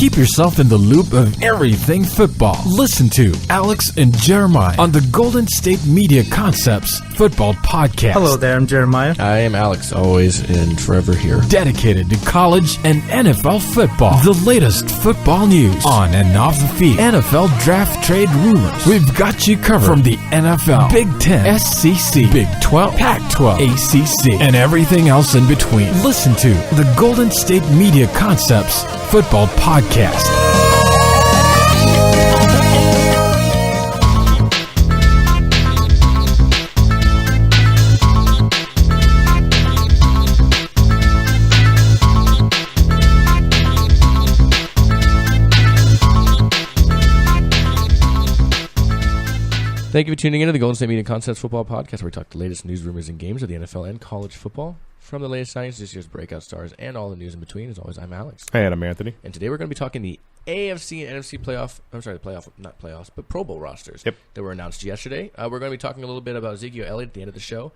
Keep yourself in the loop of everything football. Listen to Alex and Jeremiah on the Golden State Media Concepts Football Podcast. Hello there, I'm Jeremiah. I am Alex, always and forever here. Dedicated to college and NFL football. The latest football news on and off the field. NFL draft trade rumors. We've got you covered from the NFL, Big Ten, SEC, Big 12, Pac-12, ACC, and everything else in between. Listen to the Golden State Media Concepts Football Podcast. Thank you for tuning in to the Golden State Media Concepts Football Podcast, where we talk the latest news, rumors, and games of the NFL and college football. From the latest signings, this year's breakout stars, and all the news in between. As always, I'm Alex. Hey, and I'm Anthony. And today we're going to be talking the AFC and NFC not playoffs, but Pro Bowl rosters that were announced yesterday. We're going to be talking a little bit about Ezekiel Elliot at the end of the show,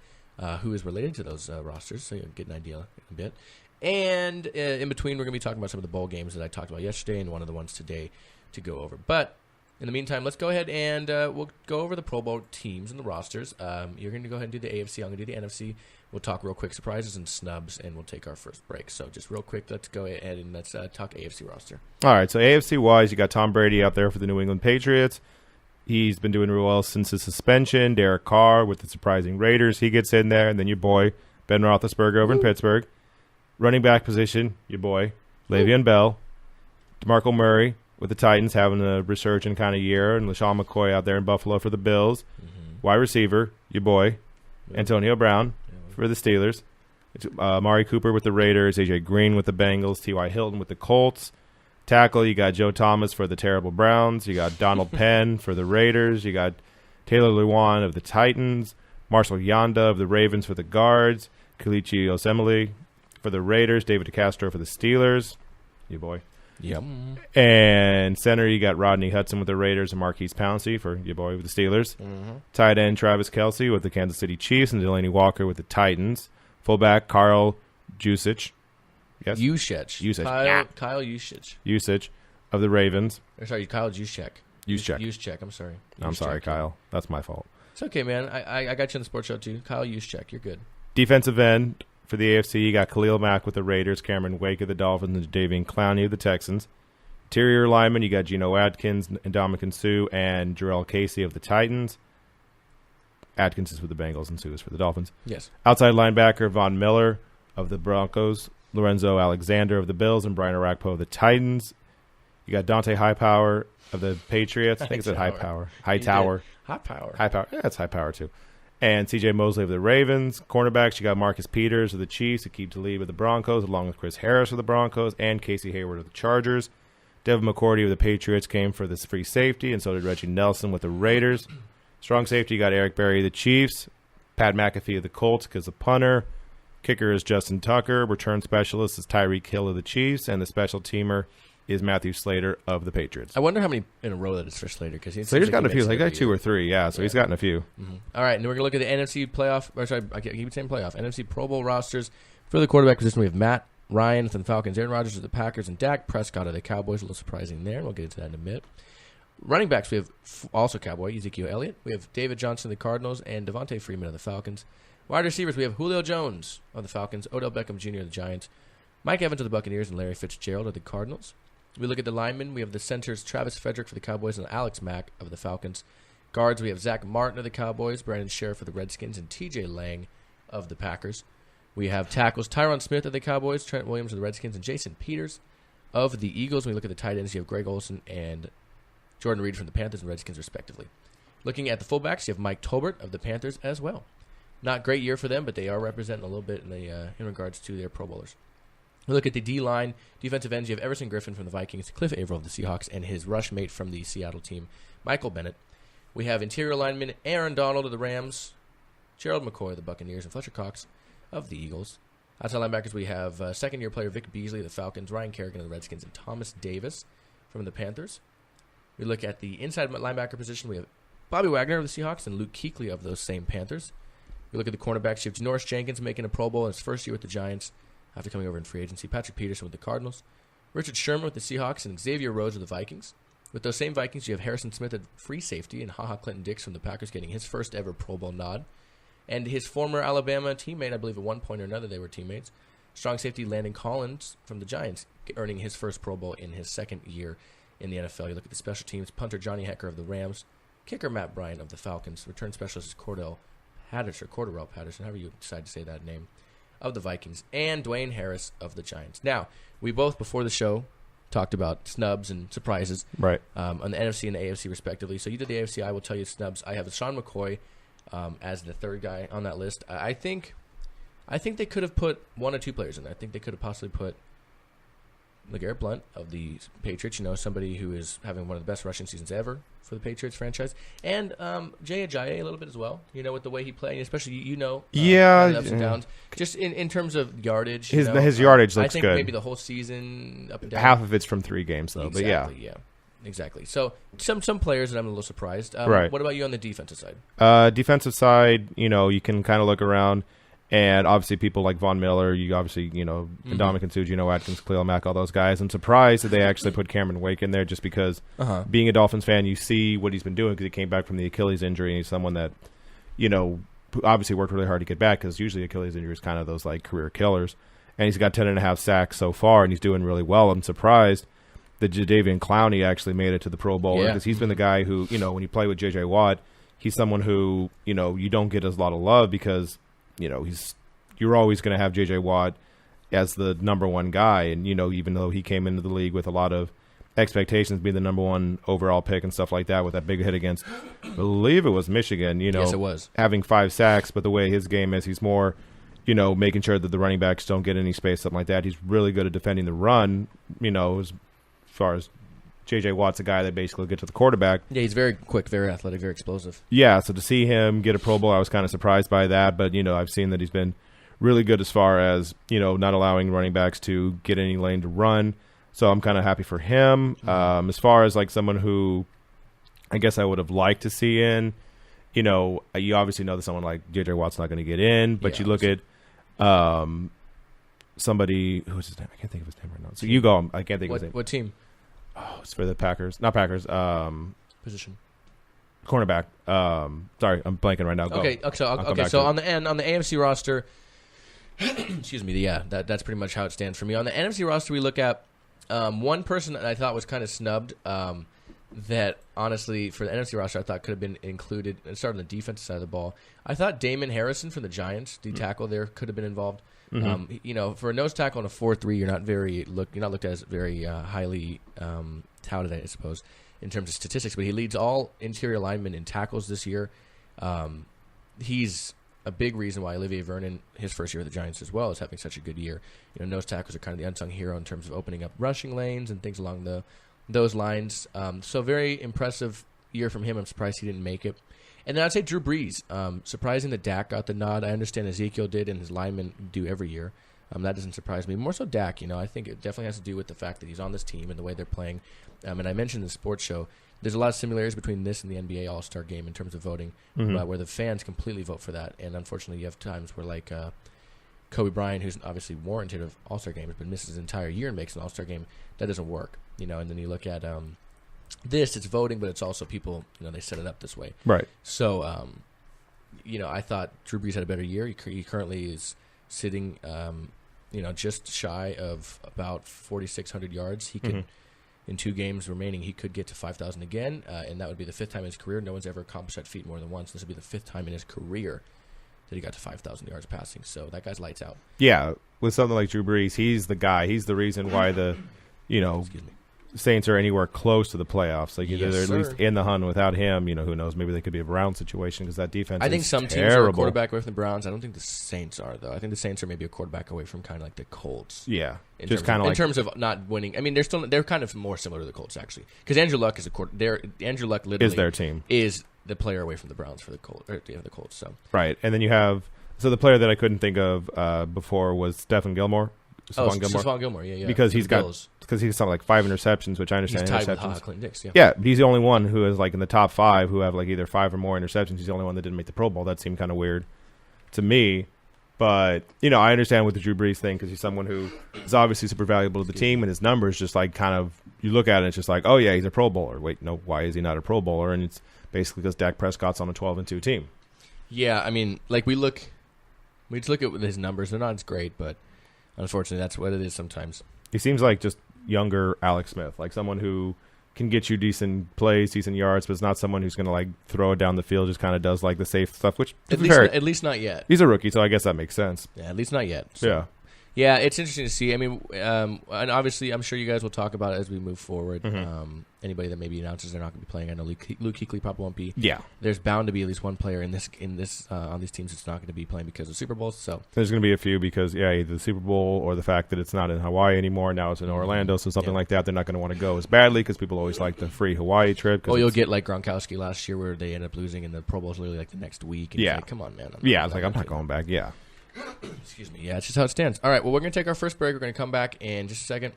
who is related to those rosters, so you'll get an idea in a bit. And in between, we're going to be talking about some of the bowl games that I talked about yesterday and one of the ones today to go over. But in the meantime, let's go ahead and we'll go over the Pro Bowl teams and the rosters. You're going to go ahead and do the AFC. I'm going to do the NFC. We'll talk real quick surprises and snubs, and we'll take our first break. So just real quick, let's go ahead and let's talk AFC roster. All right, so AFC-wise, you got Tom Brady out there for the New England Patriots. He's been doing real well since his suspension. Derek Carr with the surprising Raiders. He gets in there. And then your boy, Ben Roethlisberger over in Pittsburgh. Running back position, your boy, Le'Veon Bell. DeMarco Murray with the Titans having a resurgent kind of year. And LaShawn McCoy out there in Buffalo for the Bills. Wide receiver, your boy, Antonio Brown for the Steelers. Amari Cooper with the Raiders. A.J. Green with the Bengals. T.Y. Hilton with the Colts. Tackle, you got Joe Thomas for the terrible Browns. You got Donald Penn for the Raiders. You got Taylor Lewan of the Titans. Marshall Yanda of the Ravens for the Guards. Kalichi Osemele for the Raiders. David DeCastro for the Steelers. Your boy. Yep. And center, you got Rodney Hudson with the Raiders and Marquise Pouncey for your boy with the Steelers. Tight end, Travis Kelce with the Kansas City Chiefs and Delaney Walker with the Titans. Fullback, Carl Juszczyk. Yes? Juszczyk. Kyle Juszczyk. Juszczyk of the Ravens. Sorry, Kyle Juszczyk. Juszczyk. I'm sorry. I'm sorry, Kyle. That's my fault. It's okay, man. I got you on the sports show, too. Kyle Juszczyk. You're good. Defensive end. For the AFC, you got Khalil Mack with the Raiders, Cameron Wake of the Dolphins, and Davian Clowney of the Texans. Interior lineman, you got Geno Atkins, Ndamukong Suh, and Jarrell Casey of the Titans. Atkins is with the Bengals and Suh is for the Dolphins. Yes. Outside linebacker, Von Miller of the Broncos, Lorenzo Alexander of the Bills, and Brian Orakpo of the Titans. You got Dante Hightower of the Patriots. I think it's at Hightower. Hightower. Yeah, it's Hightower, too. And C.J. Mosley of the Ravens. Cornerbacks, you got Marcus Peters of the Chiefs, Aqib Talib of the Broncos, along with Chris Harris of the Broncos, and Casey Hayward of the Chargers. Devin McCourty of the Patriots came for this free safety, and so did Reggie Nelson with the Raiders. Strong safety, you got Eric Berry of the Chiefs. Pat McAfee of the Colts because the punter. Kicker is Justin Tucker. Return specialist is Tyreek Hill of the Chiefs, and the special teamer is Matthew Slater of the Patriots. I wonder how many in a row that is for Slater. Because Slater's gotten a few. He got 2 or 3, so he's gotten a few. All right, and we're going to look at the NFC playoff. Or sorry, I keep saying playoff. NFC Pro Bowl rosters. For the quarterback position, we have Matt Ryan from the Falcons, Aaron Rodgers of the Packers, and Dak Prescott of the Cowboys. A little surprising there, and we'll get into that in a bit. Running backs, we have also Cowboy, Ezekiel Elliott. We have David Johnson of the Cardinals and Devontae Freeman of the Falcons. Wide receivers, we have Julio Jones of the Falcons, Odell Beckham Jr. of the Giants, Mike Evans of the Buccaneers, and Larry Fitzgerald of the Cardinals. We look at the linemen. We have the centers, Travis Frederick for the Cowboys and Alex Mack of the Falcons. Guards, we have Zach Martin of the Cowboys, Brandon Sheriff of the Redskins, and T.J. Lang of the Packers. We have tackles, Tyron Smith of the Cowboys, Trent Williams of the Redskins, and Jason Peters of the Eagles. When we look at the tight ends, you have Greg Olsen and Jordan Reed from the Panthers and Redskins, respectively. Looking at the fullbacks, you have Mike Tolbert of the Panthers as well. Not great year for them, but they are representing a little bit in regards to their Pro Bowlers. We look at the D-line. Defensive ends, you have Everson Griffin from the Vikings, Cliff Averill of the Seahawks, and his rush mate from the Seattle team, Michael Bennett. We have interior linemen, Aaron Donald of the Rams, Gerald McCoy of the Buccaneers, and Fletcher Cox of the Eagles. Outside linebackers, we have second-year player Vic Beasley of the Falcons, Ryan Kerrigan of the Redskins, and Thomas Davis from the Panthers. We look at the inside linebacker position. We have Bobby Wagner of the Seahawks and Luke Kuechly of those same Panthers. We look at the cornerbacks. You have Janoris Jenkins making a Pro Bowl in his first year with the Giants after coming over in free agency. Patrick Peterson with the Cardinals. Richard Sherman with the Seahawks, and Xavier Rhodes with the Vikings. With those same Vikings, you have Harrison Smith at free safety and HaHa Clinton-Dix from the Packers getting his first ever Pro Bowl nod. And his former Alabama teammate, I believe at one point or another they were teammates, strong safety Landon Collins from the Giants, earning his first Pro Bowl in his second year in the NFL. You look at the special teams, punter Johnny Hecker of the Rams, kicker Matt Bryant of the Falcons, return specialist Cordell Patterson, however you decide to say that name, of the Vikings, and Dwayne Harris of the Giants. Now, we both, before the show, talked about snubs and surprises on the NFC and the AFC respectively. So you did the AFC. I will tell you snubs. I have Sean McCoy as the third guy on that list. I think they could have put one or two players in there. I think they could have possibly put LeGarrette Blount of the Patriots, somebody who is having one of the best rushing seasons ever for the Patriots franchise, and Jay Ajayi a little bit as well, with the way he played, especially, ups and downs. Just in terms of yardage. His yardage looks good. I think maybe the whole season up and down. Half of it's from 3 games, though, exactly, but yeah. Exactly. So some players that I'm a little surprised. What about you on the defensive side? Defensive side, you can kind of look around. And obviously people like Von Miller, Ndamukong Suh, Atkins, Khalil Mack, all those guys. I'm surprised that they actually put Cameron Wake in there just because being a Dolphins fan, you see what he's been doing because he came back from the Achilles injury. And he's someone that, obviously worked really hard to get back because usually Achilles injury is kind of those like career killers. And he's got 10.5 sacks so far, and he's doing really well. I'm surprised that Jadeveon Clowney actually made it to the Pro Bowl because he's been the guy who, when you play with J.J. Watt, he's someone who, you don't get a lot of love because – you're always going to have J.J. Watt as the number one guy. And, even though he came into the league with a lot of expectations, being the number one overall pick and stuff like that with that big hit against, I believe it was Michigan, yes, it was. Having 5 sacks. But the way his game is, he's more, making sure that the running backs don't get any space, something like that. He's really good at defending the run, as far as J.J. Watt's a guy that basically gets to the quarterback. Yeah, he's very quick, very athletic, very explosive. Yeah, so to see him get a Pro Bowl, I was kind of surprised by that. But, I've seen that he's been really good as far as, not allowing running backs to get any lane to run. So I'm kind of happy for him. As far as, like, someone who I guess I would have liked to see in, you obviously know that someone like J.J. Watt's not going to get in. But you look at somebody – who's his name? I can't think of his name right now. So you go. I can't think of his name. What team? Oh, it's for the Packers. Not Packers. Position. Cornerback. Sorry, I'm blanking right now. Go. Okay. So on the AFC roster, excuse me. That's pretty much how it stands for me. On the NFC roster, we look at one person that I thought was kind of snubbed. That honestly, for the NFC roster, I thought could have been included. And started on the defensive side of the ball. I thought Damon Harrison from the Giants, the tackle there, could have been involved. For a nose tackle on a 4.3, you're not looked at as very highly touted, I suppose, in terms of statistics. But he leads all interior linemen in tackles this year. He's a big reason why Olivier Vernon, his first year with the Giants as well, is having such a good year. Nose tackles are kind of the unsung hero in terms of opening up rushing lanes and things along those lines. So very impressive year from him. I'm surprised he didn't make it. And then I'd say Drew Brees. Surprising that Dak got the nod. I understand Ezekiel did and his linemen do every year. That doesn't surprise me. More so Dak, I think it definitely has to do with the fact that he's on this team and the way they're playing. And I mentioned in the sports show, there's a lot of similarities between this and the NBA All-Star Game in terms of voting, where the fans completely vote for that. And unfortunately, you have times where, like, Kobe Bryant, who's obviously warranted of All-Star games, but misses his entire year and makes an All-Star game. That doesn't work, And then you look at this, it's voting, but it's also people, they set it up this way. Right. So, I thought Drew Brees had a better year. He currently is sitting, just shy of about 4,600 yards. He could, in 2 games remaining, he could get to 5,000 again, and that would be the 5th time in his career. No one's ever accomplished that feat more than once. This would be the 5th time in his career that he got to 5,000 yards passing. So that guy's lights out. Yeah, with something like Drew Brees, he's the guy. He's the reason why the, Saints are anywhere close to the playoffs. Like, they're at least in the hunt. Without him, who knows? Maybe they could be a Browns situation because that defense I think is some terrible. teams are a quarterback away from the Browns. I don't think the Saints are, though. I think the Saints are maybe a quarterback away from kind of like the Colts. Yeah. In terms of not winning. I mean, they're kind of more similar to the Colts, actually. Because Andrew Luck is Andrew Luck literally is their team. Is the player away from the Browns for the Colts. Or, the Colts. So. Right. And then you have – so the player that I couldn't think of before was Stephon Gilmore. Stephon Gilmore, yeah. Because he's something like 5 interceptions, which I understand. He's tied interceptions. with Clinton-Dix, yeah. Yeah, but he's the only one who is like in the top 5 who have like either 5 or more interceptions. He's the only one that didn't make the Pro Bowl. That seemed kind of weird to me. But, I understand with the Drew Brees thing because he's someone who is obviously super valuable to the team, and his numbers just like kind of, you look at it and it's just like, oh, yeah, he's a Pro Bowler. Wait, no, why is he not a Pro Bowler? And it's basically because Dak Prescott's on a 12-2 team. Yeah, I mean, like we just look at his numbers. They're not as great, but unfortunately that's what it is sometimes. He seems like just younger Alex Smith, like someone who can get you decent plays, decent yards, but it's not someone who's going to like throw it down the field, just kind of does like the safe stuff, which at least not yet. He's a rookie, so I guess that makes sense. Yeah, at least not yet. So. Yeah. Yeah, it's interesting to see. I mean, and obviously, I'm sure you guys will talk about it as we move forward. Mm-hmm. Anybody that maybe announces they're not going to be playing, I know Luke Kuechly probably won't be. Yeah, there's bound to be at least one player in this on these teams that's not going to be playing because of Super Bowls. So there's going to be a few because either the Super Bowl or the fact that it's not in Hawaii anymore. Now it's in Orlando, so something like that. They're not going to want to go as badly because people always like the free Hawaii trip. Well, you'll get like Gronkowski last year where they ended up losing, and the Pro Bowl's literally like the next week. And like, come on, man. I'm not going back. Yeah. Excuse me. Yeah, it's just how it stands. All right, well, we're going to take our first break. We're going to come back in just a second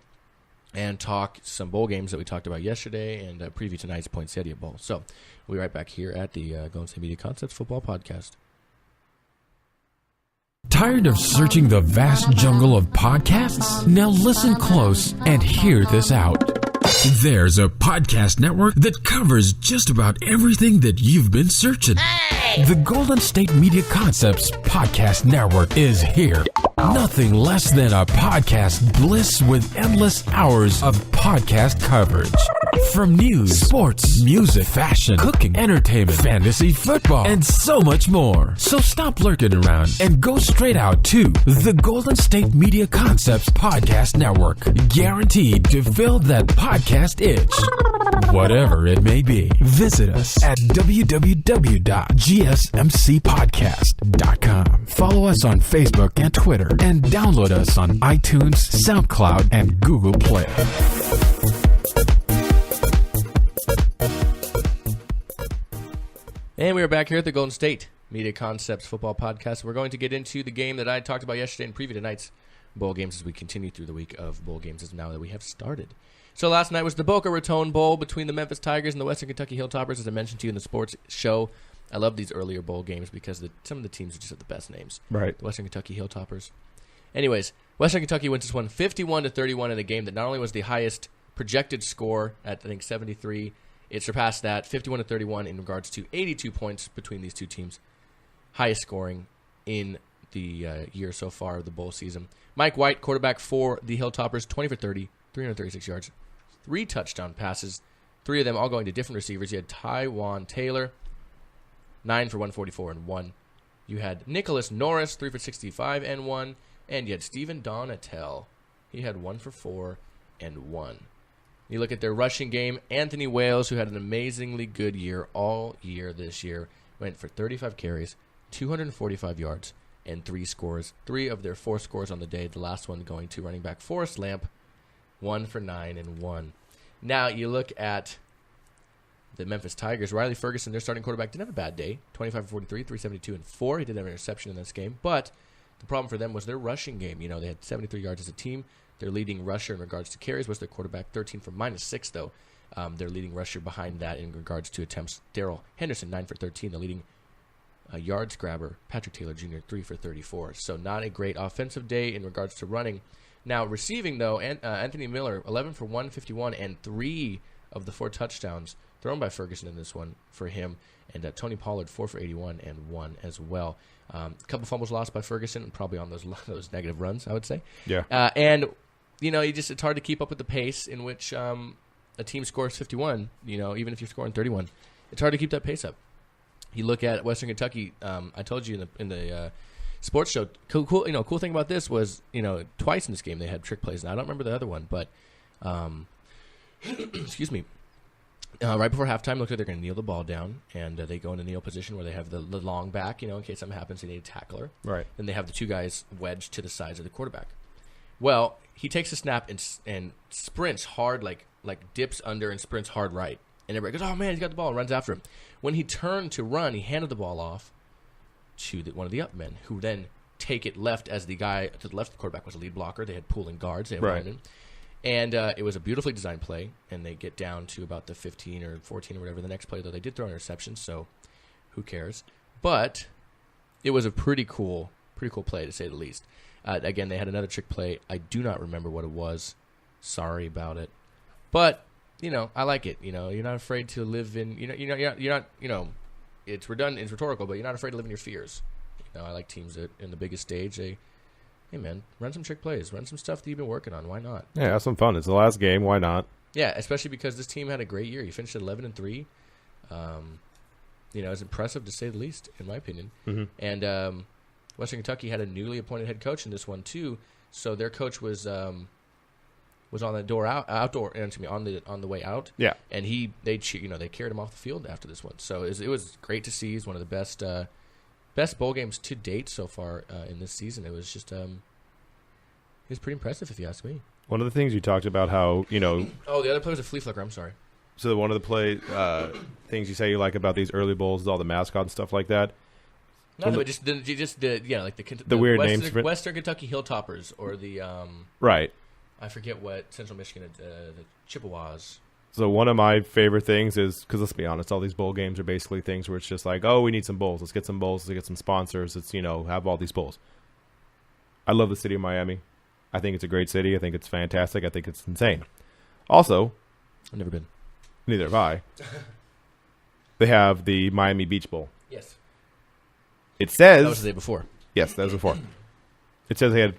and talk some bowl games that we talked about yesterday and preview tonight's Poinsettia Bowl. So we'll be right back here at the Golden State Media Concepts Football Podcast. Tired of searching the vast jungle of podcasts? Now listen close and hear this out. There's a podcast network that covers just about everything that you've been searching. Hey! The Golden State Media Concepts Podcast Network is here. Nothing less than a podcast bliss with endless hours of podcast coverage. From news, sports, music, fashion, cooking, entertainment, fantasy, football, and so much more. So stop lurking around and go straight out to the Golden State Media Concepts Podcast Network. Guaranteed to fill that podcast itch. Whatever it may be. Visit us at www.gsmcpodcast.com. Follow us on Facebook and Twitter, and download us on iTunes, SoundCloud, and Google Play. And we are back here at the Golden State Media Concepts Football Podcast. We're going to get into the game that I talked about yesterday and preview tonight's bowl games as we continue through the week of bowl games as now that we have started. So last night was the Boca Raton Bowl between the Memphis Tigers and the Western Kentucky Hilltoppers, as I mentioned to you in the sports show. I love these earlier bowl games because some of the teams just have the best names. Right. The Western Kentucky Hilltoppers. Anyways, Western Kentucky wins this one 51-31 in a game that not only was the highest projected score at, I think, 73, it surpassed that 51-31 in regards to 82 points between these two teams. Highest scoring in the year so far of the bowl season. Mike White, quarterback for the Hilltoppers, 20 for 30, 336 yards, 3 touchdown passes, 3 of them all going to different receivers. You had Tywan Taylor, 9 for 144 and 1. You had Nicholas Norris, 3 for 65 and 1. And you had Stephen Donatel. He had 1 for 4 and 1. You look at their rushing game, Anthony Wales, who had an amazingly good year all year this year, went for 35 carries, 245 yards, and 3 scores. 3 of their 4 scores on the day, the last one going to running back Forrest Lamp, 1 for 9 and 1. Now, you look at the Memphis Tigers. Riley Ferguson, their starting quarterback, didn't have a bad day. 25 for 43, 372 and 4. He did have an interception in this game, but the problem for them was their rushing game. You know, they had 73 yards as a team. Their leading rusher in regards to carries was their quarterback, 13 for -6, though. Their leading rusher behind that in regards to attempts, Darrell Henderson, 9 for 13. The leading yards grabber, Patrick Taylor Jr., 3 for 34. So not a great offensive day in regards to running. Now, receiving, though, Anthony Miller, 11 for 151, and 3 of the 4 touchdowns thrown by Ferguson in this one for him. And Tony Pollard, 4 for 81 and 1 as well. A couple fumbles lost by Ferguson, probably on those negative runs, I would say. Yeah. And, you know, it's hard to keep up with the pace in which a team scores 51, you know, even if you're scoring 31. It's hard to keep that pace up. You look at Western Kentucky, I told you in the sports show, cool thing about this was, you know, twice in this game they had trick plays. And I don't remember the other one, but, excuse me. Right before halftime, looks like they're going to kneel the ball down, and they go into kneel position where they have the long back, you know, in case something happens, they need a tackler. Right. Then they have the 2 guys wedged to the sides of the quarterback. Well, he takes a snap and sprints hard, like dips under and sprints hard right. And everybody goes, oh, man, he's got the ball, and runs after him. When he turned to run, he handed the ball off to one of the up men, who then take it left as the guy to the left of the quarterback was a lead blocker. They had pooling guards. They had linemen. And it was a beautifully designed play, and they get down to about the 15 or 14 or whatever the next play, though they did throw an interception, so who cares. But it was a pretty cool pretty cool play to say the least. Again, they had another trick play. I do not remember what it was. Sorry about it. But, I like it. You're not afraid to live in, you're not, it's redundant, it's rhetorical, but you're not afraid to live in your fears. I like teams that in the biggest stage, hey man, run some trick plays, run some stuff that you've been working on. Why not? Yeah, have some fun. It's the last game. Why not? Yeah, especially because this team had a great year. You finished at 11-3. It's impressive to say the least, in my opinion. Mm-hmm. And Western Kentucky had a newly appointed head coach in this one too. So their coach was on the door outdoor. Excuse me, on the way out. Yeah, and they carried him off the field after this one. So it was great to see. He's one of the best bowl games to date so far in this season. It was just it was pretty impressive if you ask me. One of the things you talked about how Oh, the other play was a flea flicker. I'm sorry. So one of the things you say you like about these early bowls is all the mascot and stuff like that. No, but just like the weird Western, names. Western Kentucky Hilltoppers or the right. I forget what Central Michigan the Chippewas. So one of my favorite things is, because let's be honest, all these bowl games are basically things where it's just like, oh, we need some bowls. Let's get some bowls. Let's get some sponsors. Let's have all these bowls. I love the city of Miami. I think it's a great city. I think it's fantastic. I think it's insane. Also, I've never been. Neither have I. They have the Miami Beach Bowl. Yes. It says... That was the day before. Yes, that was before. It says they had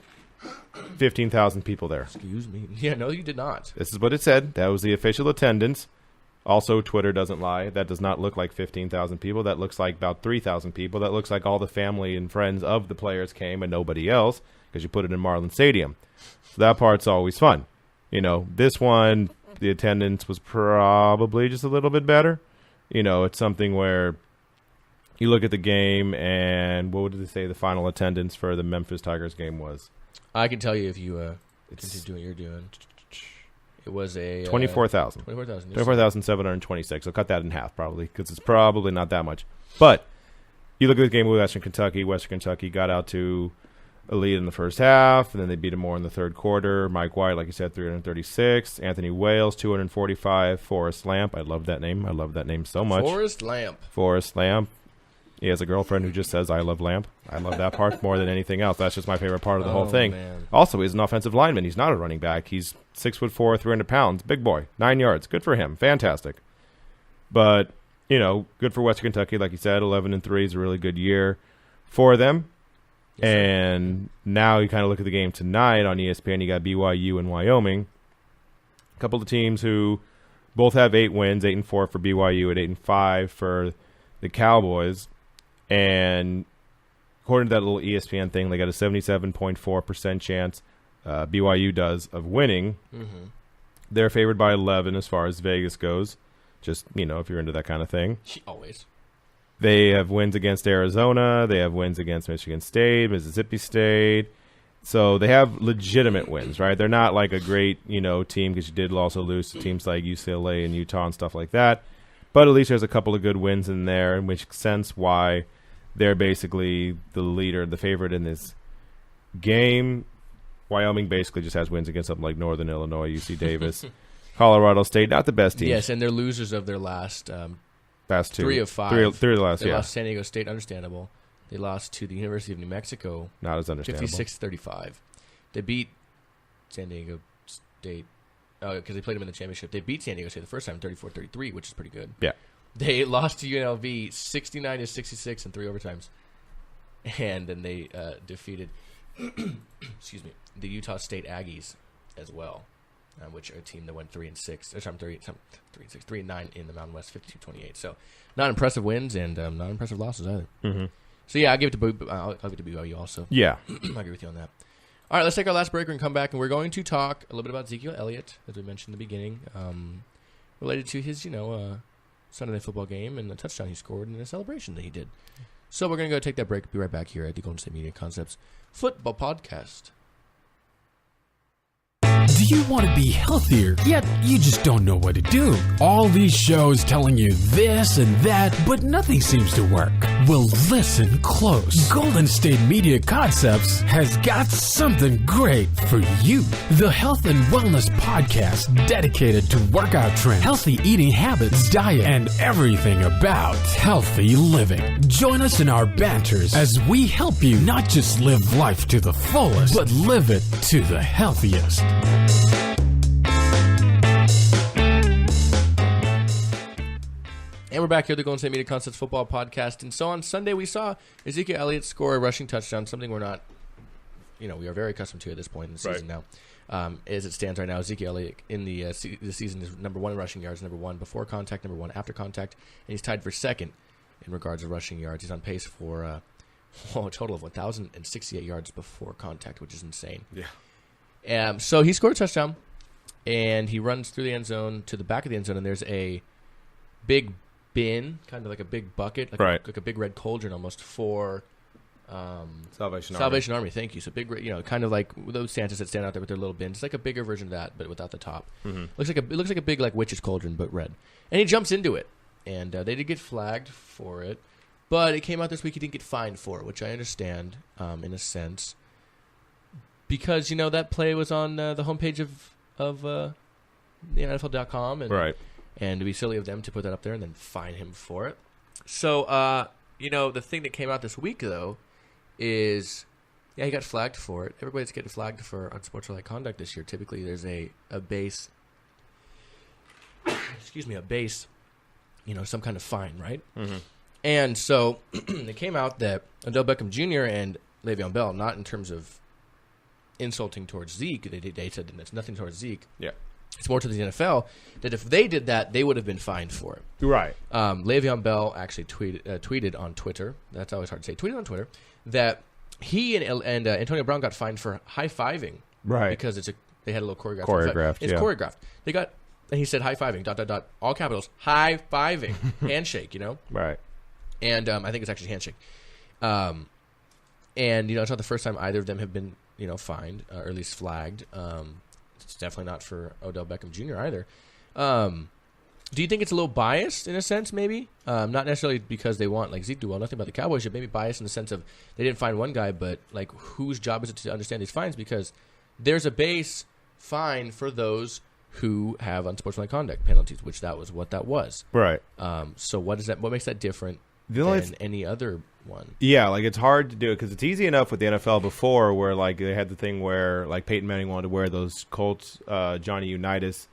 15,000 people there. Excuse me. Yeah, no, you did not. This is what it said. That was the official attendance. Also, Twitter doesn't lie. That does not look like 15,000 people. That looks like about 3,000 people. That looks like all the family and friends of the players came and nobody else, because you put it in Marlin Stadium. So that part's always fun. This one, the attendance was probably just a little bit better. It's something where you look at the game and what did they say the final attendance for the Memphis Tigers game was? I can tell you if you continue doing what you're doing. It was a 24,000. 24,726. So cut that in half probably, because it's probably not that much. But you look at the game with Western Kentucky. Western Kentucky got out to a lead in the first half, and then they beat them more in the third quarter. Mike White, like you said, 336. Anthony Wales, 245. Forrest Lamp. I love that name. I love that name so much. Forrest Lamp. He has a girlfriend who just says, I love Lamp. I love that part more than anything else. That's just my favorite part of the whole thing. Man. Also, he's an offensive lineman. He's not a running back. He's 6'4", 300 pounds. Big boy. 9 yards. Good for him. Fantastic. But, good for Western Kentucky. Like you said, 11-3 is a really good year for them. Yes, and now you kind of look at the game tonight on ESPN. You got BYU and Wyoming. A couple of teams who both have 8 wins, 8-4 for BYU and 8-5 for the Cowboys. And according to that little ESPN thing, they got a 77.4% chance, BYU does, of winning. Mm-hmm. They're favored by 11 as far as Vegas goes. Just, if you're into that kind of thing. Always. They have wins against Arizona. They have wins against Michigan State, Mississippi State. So they have legitimate wins, right? They're not like a great, team, because you did also lose to teams like UCLA and Utah and stuff like that. But at least there's a couple of good wins in there, which makes sense why they're basically the leader, the favorite in this game. Wyoming basically just has wins against something like Northern Illinois, UC Davis, Colorado State, not the best team. Yes, and they're losers of their last 2. 3 of 5. Three of the last, They lost San Diego State, understandable. They lost to the University of New Mexico. Not as understandable. 56-35. They beat San Diego State. Because they played them in the championship. They beat San Diego State the first time, 34-33, which is pretty good. Yeah. They lost to UNLV 69-66 in 3 overtimes. And then they defeated excuse me, the Utah State Aggies as well, which are a team that went 3-6. 3-9 in the Mountain West, 52-28. So not impressive wins and not impressive losses either. Mm-hmm. So yeah, I'll give it to BYU also. Yeah. I agree with you on that. All right, let's take our last break and come back, and we're going to talk a little bit about Ezekiel Elliot, as we mentioned in the beginning, related to his, Sunday night football game and the touchdown he scored and the celebration that he did. So we're going to go take that break. Be right back here at the Golden State Media Concepts Football Podcast. Do you want to be healthier, yet you just don't know what to do? All these shows telling you this and that, but nothing seems to work. Well, listen close. Golden State Media Concepts has got something great for you. The Health and Wellness Podcast dedicated to workout trends, healthy eating habits, diet, and everything about healthy living. Join us in our banters as we help you not just live life to the fullest, but live it to the healthiest. And we're back here at the Golden State Media Concepts Football Podcast. And so on Sunday, we saw Ezekiel Elliot score a rushing touchdown, something we're not, we are very accustomed to at this point in the season now. As it stands right now, Ezekiel Elliott in the season is number 1 in rushing yards, number 1 before contact, number 1 after contact, and he's tied for second in regards to rushing yards. He's on pace for a total of 1,068 yards before contact, which is insane. Yeah. So he scored a touchdown, and he runs through the end zone to the back of the end zone, and there's a big bin, kind of like a big bucket, like a big red cauldron almost for Salvation Army. Thank you. So big, kind of like those Santas that stand out there with their little bins. It's like a bigger version of that, but without the top. Mm-hmm. It looks like a big like witch's cauldron, but red. And he jumps into it, and they did get flagged for it, but it came out this week he didn't get fined for it, which I understand in a sense, because that play was on the homepage of the NFL.com, and right. And it'd be silly of them to put that up there and then fine him for it. So, the thing that came out this week, though, is, he got flagged for it. Everybody's getting flagged for unsportsmanlike conduct this year. Typically, there's a base, some kind of fine, right? Mm-hmm. And so it came out that Odell Beckham Jr. and Le'Veon Bell, not in terms of insulting towards Zeke, they said that it's nothing towards Zeke. Yeah. It's more to the NFL that if they did that, they would have been fined for it. Right. Le'Veon Bell actually tweeted on Twitter. That's always hard to say. Tweeted on Twitter that he and Antonio Brown got fined for high-fiving. Right. Because they had a little choreographed. Choreographed. And he said high-fiving, ... all capitals, high-fiving, handshake, Right. And I think it's actually handshake. And, it's not the first time either of them have been, fined, or at least flagged. It's definitely not for Odell Beckham Jr. either. Do you think it's a little biased in a sense, maybe? Not necessarily because they want, like Zeke do well, nothing about the Cowboys, but maybe biased in the sense of they didn't find one guy, but like whose job is it to understand these fines? Because there's a base fine for those who have unsportsmanlike conduct penalties, which that was what that was. Right. So what is that? What makes that different than any other one? Yeah, it's hard to do it because it's easy enough with the NFL before where they had the thing where Peyton Manning wanted to wear those Colts Johnny Unitas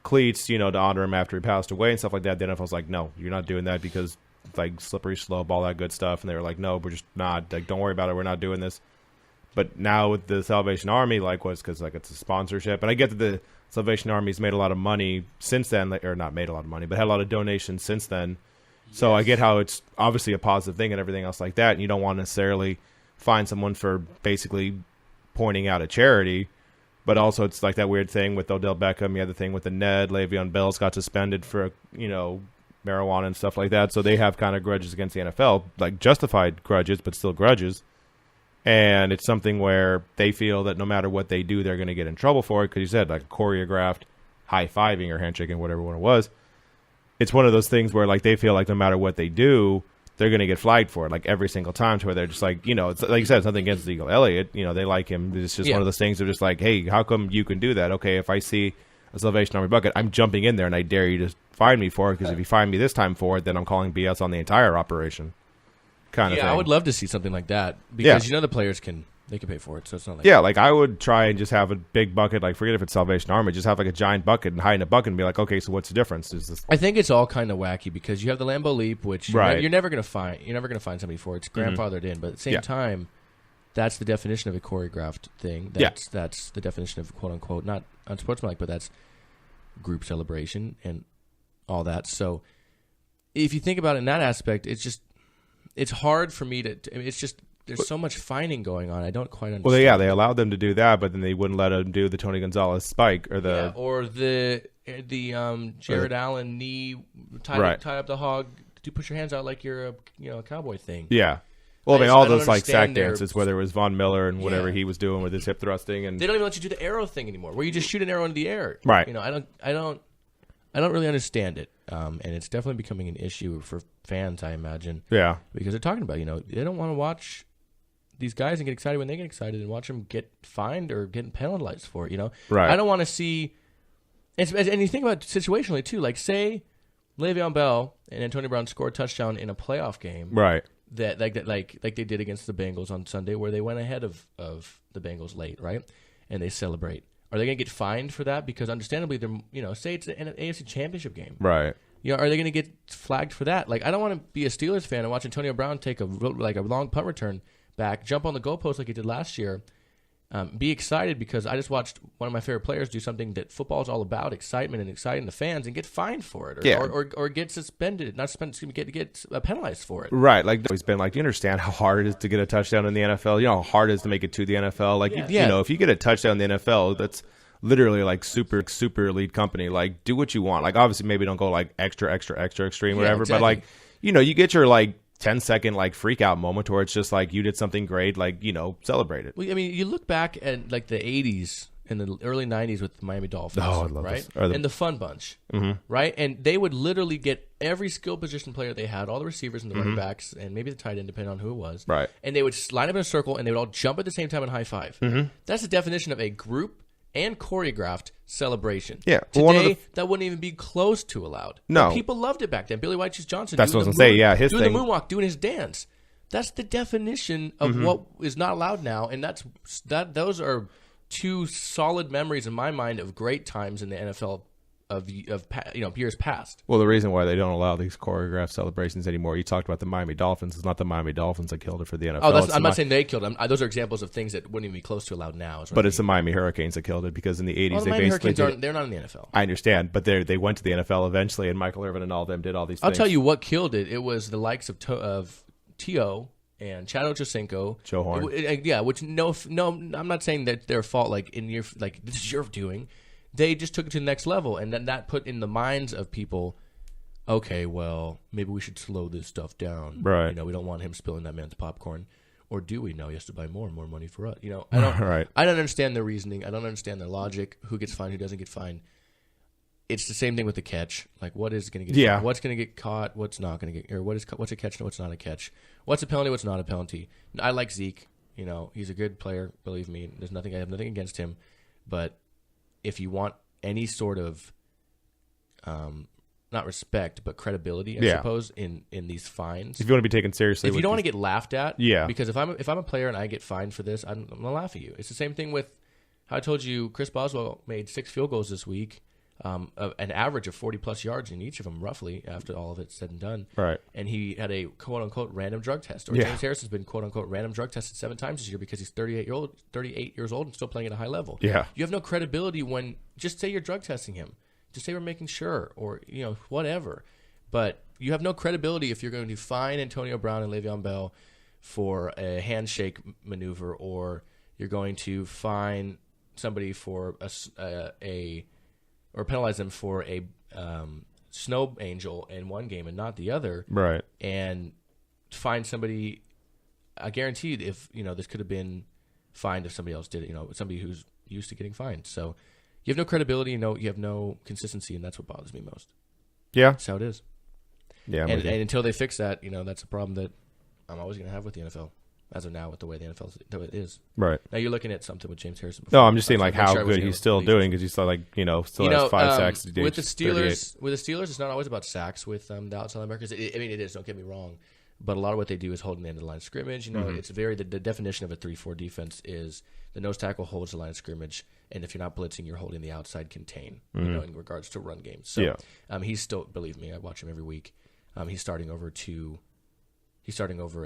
cleats, to honor him after he passed away and stuff like that. The NFL's like, no, you're not doing that because slippery slope, all that good stuff. And they were like, no, we're just not. Don't worry about it. We're not doing this. But now with the Salvation Army, because it's a sponsorship, and I get that the Salvation Army's made a lot of money since then, or not made a lot of money, but had a lot of donations since then. So I get how it's obviously a positive thing and everything else like that, and you don't want to necessarily find someone for basically pointing out a charity, but also it's like that weird thing with Odell Beckham. You had the thing with the Ned. Le'Veon Bell's got suspended for, marijuana and stuff like that, so they have kind of grudges against the NFL, justified grudges, but still grudges. And it's something where they feel that no matter what they do, they're going to get in trouble for it, because you said, choreographed high-fiving or handshaking, whatever one it was. It's one of those things where they feel like no matter what they do, they're going to get flagged for it every single time, to where they're just it's like you said, it's nothing against Ezekiel Elliot. They like him. It's just one of those things. They're just like, hey, how come you can do that? Okay, if I see a Salvation Army bucket, I'm jumping in there and I dare you to fine me for it, because if you fine me this time for it, then I'm calling BS on the entire operation. Kind of thing. I would love to see something like that, because the players can pay for it, so it's not like I would try and just have a big bucket, forget if it's Salvation Army, just have a giant bucket and hide in a bucket and be like, okay, so what's the difference? I think it's all kind of wacky, because you have the Lambeau Leap, which right. you're never going to find somebody for. It's grandfathered in, but at the same time, that's the definition of a choreographed thing. That's the definition of quote unquote not unsportsmanlike, but that's group celebration and all that. So if you think about it in that aspect, it's hard for me to. It's just. There's so much fining going on. I don't quite understand. Well, they allowed them to do that, but then they wouldn't let them do the Tony Gonzalez spike or the Jared Allen knee tie up the hog to push your hands out like you're a cowboy thing. Yeah. Well, all those sack dances, whether it was Von Miller and whatever he was doing with his hip thrusting, and they don't even let you do the arrow thing anymore, where you just shoot an arrow into the air. Right. I I don't really understand it, and it's definitely becoming an issue for fans, I imagine. Yeah, because they're talking about, they don't want to watch these guys and get excited when they get excited and watch them get fined or getting penalized for it. Right. I don't want to see, and you think about it situationally too. Like, say Le'Veon Bell and Antonio Brown score a touchdown in a playoff game, right? That like they did against the Bengals on Sunday, where they went ahead of the Bengals late, right? And they celebrate. Are they going to get fined for that? Because understandably, they're say it's an AFC Championship game, right? Are they going to get flagged for that? Like, I don't want to be a Steelers fan and watch Antonio Brown take a long punt return back, jump on the goalpost like he did last year, be excited because I just watched one of my favorite players do something that football is all about, excitement and exciting the fans, and get fined for it, or get suspended, not suspended, get penalized for it. Right, like it's been like, do you understand how hard it is to get a touchdown in the NFL? You know how hard it is to make it to the NFL. Like, if you get a touchdown in the NFL, that's literally like super elite company. Like, do what you want. Like, obviously, maybe don't go like extra extreme, whatever. Exactly. But like, you get your like 10-second like freak out moment where it's just like you did something great, like, celebrate it. Well, I mean, you look back at like the 80s and the early 90s with the Miami Dolphins, right? And the Fun Bunch, right? And they would literally get every skill position player they had, all the receivers and the running backs, and maybe the tight end, depending on who it was. Right. And they would line up in a circle and they would all jump at the same time and high five. That's the definition of a group and choreographed celebration. Yeah. Today, that wouldn't even be close to allowed. No. But people loved it back then. Billy White Johnson. That's what I was going to say. Yeah, his doing thing. the moonwalk, doing his dance. That's the definition of what is not allowed now, and those are two solid memories in my mind of great times in the NFL of years past. Well, the reason why they don't allow these choreographed celebrations anymore, you talked about the Miami Dolphins. It's not the Miami Dolphins that killed it for the NFL. Oh, I'm not saying they killed them. Those are examples of things that wouldn't even be close to allowed now. But it's the Miami Hurricanes that killed it, because in the 80s the Miami Hurricanes they're not in the NFL. I understand, but they went to the NFL eventually, and Michael Irvin and all of them did all these things. I'll tell you what killed it. It was the likes of T.O. and Chad Ochocinco. Joe Horn. Yeah, which no, I'm not saying that their fault, like this is your doing. They just took it to the next level, and then that put in the minds of people, okay, well, maybe we should slow this stuff down. Right. We don't want him spilling that man's popcorn. Or do we? No, he has to buy more and more money for us. I don't right. I don't understand their reasoning. I don't understand their logic. Who gets fined, who doesn't get fined. It's the same thing with the catch. Like, what is going to get fined? What's going to get caught? What's not going to get, or what's a catch and what's not a catch? What's a penalty? What's not a penalty? I like Zeke. He's a good player. Believe me. I have nothing against him. But if you want any sort of not respect but credibility, I suppose, in these fines, if you want to be taken seriously, if you don't want to get laughed at, because if I'm a player and I get fined for this, I'm gonna laugh at you. It's the same thing with how I told you Chris Boswell made 6 field goals this week, an average of 40 plus yards in each of them, roughly, after all of it's said and done. Right. And he had a quote unquote random drug test. Or James Harrison's been quote unquote random drug tested 7 times this year because he's 38 years old and still playing at a high level. Yeah. You have no credibility when just say you're drug testing him. Just say we're making sure, or whatever. But you have no credibility if you're going to fine Antonio Brown and Le'Veon Bell for a handshake maneuver, or you're going to fine somebody for or penalize them for a snow angel in one game and not the other. Right. And find somebody, I guaranteed if, this could have been fined if somebody else did it, somebody who's used to getting fined. So you have no credibility, you have no consistency, and that's what bothers me most. Yeah. That's how it is. Yeah. And until they fix that, that's a problem that I'm always going to have with the NFL. As of now, with the way the NFL is. Right. Now you're looking at something with James Harrison. Before. No, I'm just saying how good he's still doing, because he's still still has 5 sacks. With the Steelers, it's not always about sacks with the outside linebackers. It is. Don't get me wrong, but a lot of what they do is holding the end of the line of scrimmage. It's the definition of a 3-4 defense is the nose tackle holds the line of scrimmage, and if you're not blitzing, you're holding the outside contain. In regards to run games. So he's still, believe me, I watch him every week. He's starting over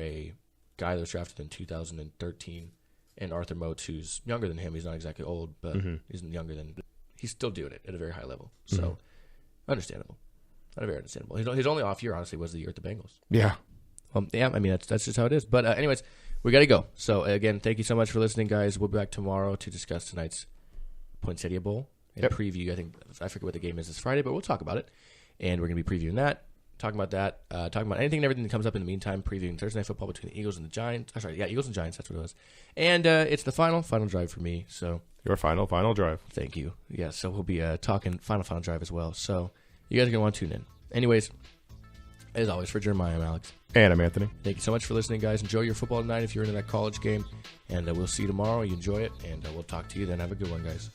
a guy that was drafted in 2013, and Arthur Motes, who's younger than him. He's not exactly old, but he's younger than. He's still doing it at a very high level. So understandable, not very understandable. His only off year, honestly, was the year at the Bengals. Yeah. I mean that's just how it is. But anyways, we got to go. So again, thank you so much for listening, guys. We'll be back tomorrow to discuss tonight's Poinsettia Bowl and preview. I forget what the game is this Friday, but we'll talk about it, and we're gonna be previewing that. Talking about that, talking about anything and everything that comes up in the meantime, previewing Thursday Night Football between the Eagles and the Giants. Eagles and Giants, that's what it was. And it's the final drive for me. So your final drive. Thank you. Yeah, so we'll be talking final drive as well. So You guys are going to want to tune in. Anyways, as always, for Jeremiah, I'm Alex. And I'm Anthony. Thank you so much for listening, guys. Enjoy your football tonight if you're into that college game. And we'll see you tomorrow. You enjoy it, and we'll talk to you then. Have a good one, guys.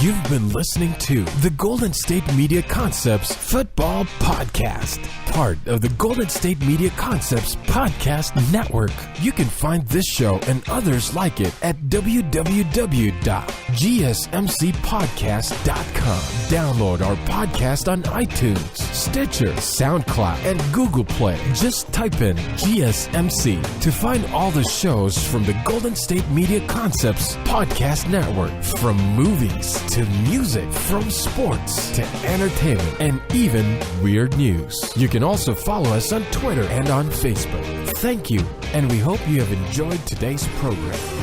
You've been listening to the Golden State Media Concepts Football Podcast, part of the Golden State Media Concepts Podcast Network. You can find this show and others like it at www.gsmcpodcast.com. Download our podcast on iTunes, Stitcher, SoundCloud, and Google Play. Just type in GSMC to find all the shows from the Golden State Media Concepts Podcast Network, from movies to music, from sports to entertainment, and even weird news. You can also follow us on Twitter and on Facebook. Thank you, and we hope you have enjoyed today's program.